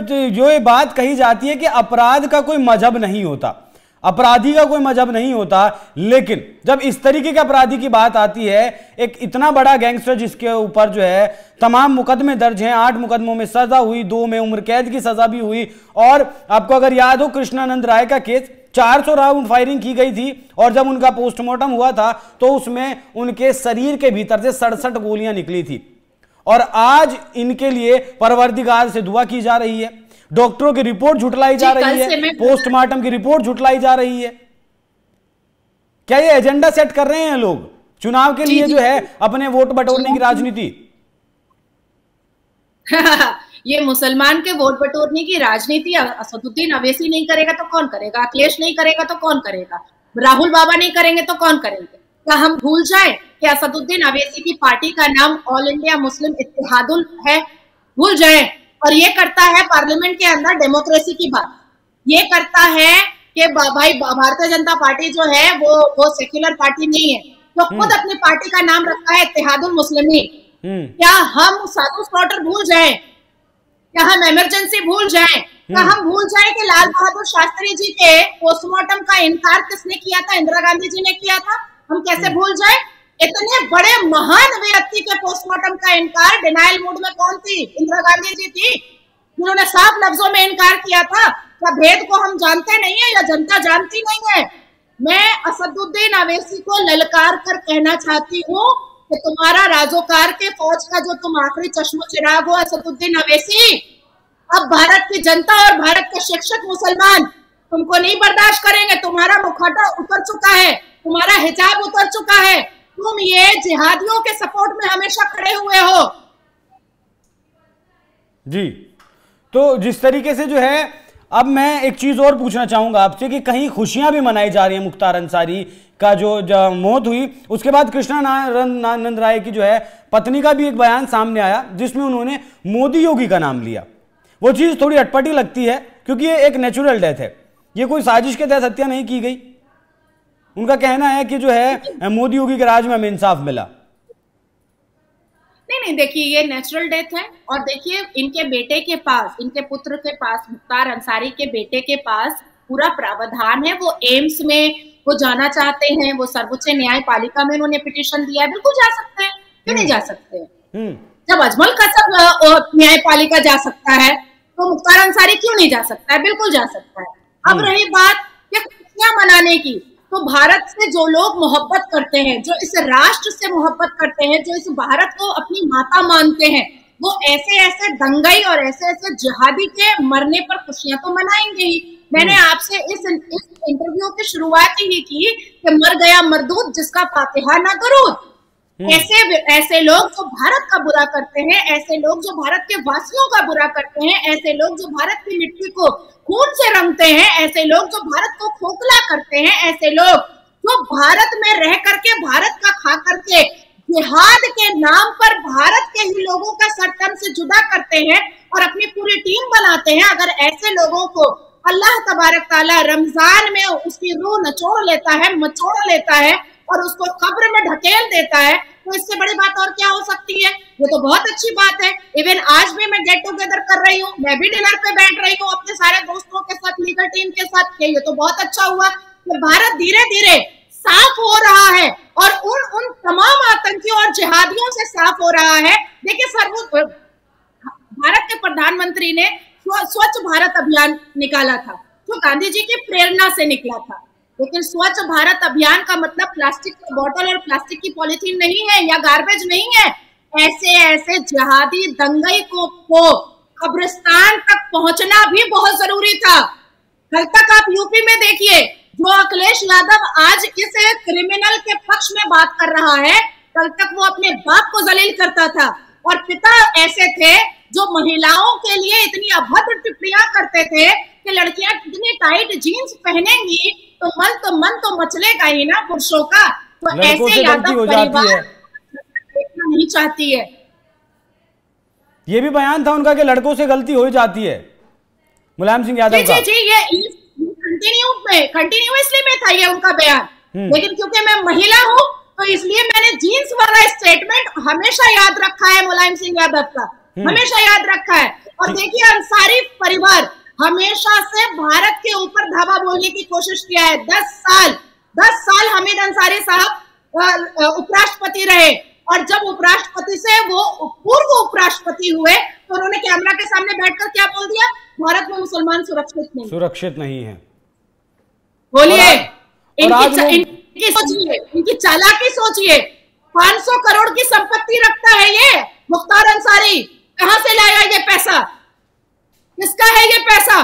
जो ये बात कही जाती है कि अपराध का कोई मजहब नहीं होता, अपराधी का कोई मजहब नहीं होता, लेकिन जब इस तरीके के अपराधी की बात आती है, एक इतना बड़ा गैंगस्टर जिसके ऊपर जो है तमाम मुकदमे दर्ज हैं, 8 मुकदमों में सजा हुई, 2 में उम्र कैद की सजा भी हुई, और आपको अगर याद हो कृष्णानंद राय का केस, 400 राउंड फायरिंग की गई थी और जब उनका पोस्टमार्टम हुआ था तो उसमें उनके शरीर के भीतर से 67 गोलियां निकली थी। और आज इनके लिए परवरदिगार से दुआ की जा रही है, डॉक्टरों की रिपोर्ट झुटलाई जा रही है, पोस्टमार्टम की रिपोर्ट झुटलाई जा रही है। क्या ये एजेंडा सेट कर रहे हैं लोग चुनाव के लिए जो है अपने वोट बटोरने की राजनीति? ये मुसलमान के वोट बटोरने की राजनीति असदुद्दीन अवैसी नहीं करेगा तो कौन करेगा? अखिलेश नहीं करेगा तो कौन करेगा? राहुल बाबा नहीं करेंगे तो कौन करेंगे? क्या हम भूल जाए कि असदुद्दीन अवैसी की पार्टी का नाम ऑल इंडिया मुस्लिम इत्तेहादुल है? भूल जाए। और ये करता है पार्लियामेंट के अंदर डेमोक्रेसी की बात, ये करता है कि भाई भारतीय जनता पार्टी जो है वो सेक्युलर पार्टी नहीं है, तो खुद अपनी पार्टी का नाम रखा है इत्तेहादुल मुस्लिमीन। क्या हम साधु स्लॉटर भूल जाए? क्या हम इमरजेंसी भूल जाएं? क्या हम भूल जाएं कि लाल बहादुर शास्त्री जी के पोस्टमार्टम का इनकार किसने किया था? इंदिरा गांधी जी ने किया था। हम कैसे भूल जाएं? इतने बड़े महान व्यक्ति के पोस्टमार्टम का इनकार डिनायल मूड में कौन थी? इंदिरा गांधी जी थी, जिन्होंने साफ लफ्जों में इनकार किया था। क्या भेद को हम जानते नहीं है या जनता जानती नहीं है? मैं असदुद्दीन अवैसी को ललकार कर कहना चाहती हूँ कि तुम्हारा राजोकार के फौज का जो तुम आखिरी चश्मो चिराग हो असदुद्दीन अवैसी, अब भारत की जनता और भारत के शिक्षक मुसलमान तुमको नहीं बर्दाश्त करेंगे। तुम्हारा मुखौटा उतर चुका है, तुम्हारा हिजाब उतर चुका है, तुम ये जिहादियों के सपोर्ट में हमेशा खड़े हुए हो। जी, तो जिस तरीके से जो है, अब मैं एक चीज और पूछना चाहूंगा आपसे कि कहीं खुशियां भी मनाई जा रही हैं। मुख्तार अंसारी का जो मौत हुई उसके बाद कृष्णानंद राय की जो है पत्नी का भी एक बयान सामने आया जिसमें उन्होंने मोदी योगी का नाम लिया। वो चीज थोड़ी अटपटी लगती है क्योंकि ये एक नेचुरल डेथ है, ये कोई साजिश के तहत हत्या नहीं की गई। उनका कहना है कि जो है मोदी योगी के राज में हमें इंसाफ मिला। नहीं, देखिए ये नेचुरल डेथ है। और देखिए इनके बेटे के पास, इनके पुत्र के पास, मुख्तार अंसारी के बेटे के पास पूरा प्रावधान है। वो एम्स में वो जाना चाहते हैं, वो सर्वोच्च न्यायपालिका में उन्होंने पिटीशन दिया है, बिल्कुल जा सकते हैं। क्यों नहीं जा सकते? जब अजमल कसब न्यायपालिका जा सकता है तो मुख्तार अंसारी क्यों नहीं जा सकता है? बिल्कुल जा सकता है। अब रही बात खुशियां मनाने की, तो भारत से जो लोग मोहब्बत करते हैं, जो इस राष्ट्र से मोहब्बत करते हैं, जो इस भारत को अपनी माता मानते हैं, वो ऐसे ऐसे दंगई और ऐसे ऐसे जिहादी के मरने पर खुशियां तो मनाएंगे ही। मैंने आपसे इस इंटरव्यू की शुरुआत ही की कि मर गया मरदूद जिसका फातिहा ना दरूद। ऐसे लोग जो भारत का बुरा करते हैं, ऐसे लोग जो भारत के वासियों का बुरा करते हैं, ऐसे लोग जो भारत की मिट्टी को खून से रंगते हैं, ऐसे लोग जो भारत को खोखला करते हैं, ऐसे लोग जो भारत में रह करके भारत का खा करके जिहाद के नाम पर भारत के ही लोगों का सर तन से जुदा करते हैं और अपनी पूरी टीम बनाते हैं, अगर ऐसे लोगों को अल्लाह तबारक ताला रमजान में उसकी रूह नचोड़ लेता है, मचोड़ लेता है और उसको कब्र में ढकेल देता है, तो इससे बड़ी बात और क्या हो सकती है? ये तो बहुत अच्छी बात है। इवन आज भी मैं गेट टुगेदर कर रही हूँ, मैं भी डिनर पे बैठ रही हूँ अपने सारे दोस्तों के साथ, लीगल टीम के साथ। ये तो बहुत अच्छा हुआ कि भारत धीरे धीरे साफ हो रहा है और उन तमाम आतंकियों और जिहादियों से साफ हो रहा है। देखिए भारत के प्रधानमंत्री ने स्वच्छ भारत अभियान निकाला था, जो गांधी जी की प्रेरणा से निकला था। लेकिन स्वच्छ भारत अभियान का मतलब प्लास्टिक का बोतल और प्लास्टिक की पॉलीथीन नहीं है या गार्बेज नहीं है। ऐसे ऐसे जिहादी दंगई को कब्रिस्तान तक पहुंचना भी बहुत जरूरी था। कल तक आप यूपी में देखिए, जो अखिलेश यादव आज इस क्रिमिनल के पक्ष में बात कर रहा है, कल तक वो अपने बाप को जलील करता था। और पिता ऐसे थे जो महिलाओं के लिए इतनी अभद्र टिप्पणियां करते थे कि लड़कियां इतनी टाइट जीन्स पहनेंगी तो मन तो मचलेगा ही ना पुरुषों का। तो ऐसे यादव परिवार देखना नहीं चाहती है। ये भी बयान था उनका कि लड़कों से गलती हो जाती है, मुलायम सिंह यादव का। जी, ये कंटिन्यूअसली में था ये उनका बयान। लेकिन क्योंकि मैं महिला हूँ तो इसलिए मैंने जीन्स वाला स्टेटमेंट हमेशा याद रखा है मुलायम सिंह यादव का, हमेशा याद रखा है। और देखिए अंसारी परिवार हमेशा से भारत के ऊपर धावा बोलने की कोशिश किया है। 10 साल हामिद अंसारी साहब उपराष्ट्रपति रहे, और जब उपराष्ट्रपति से वो पूर्व उपराष्ट्रपति हुए तो उन्होंने कैमरा के सामने बैठकर क्या बोल दिया? भारत में मुसलमान सुरक्षित नहीं है। बोलिए, इनकी सोचिए, इनकी चालाकी सोचिए। 500 करोड़ की संपत्ति रखता है ये मुख्तार अंसारी, कहां से लाएगा ये पैसा? किसका है ये पैसा?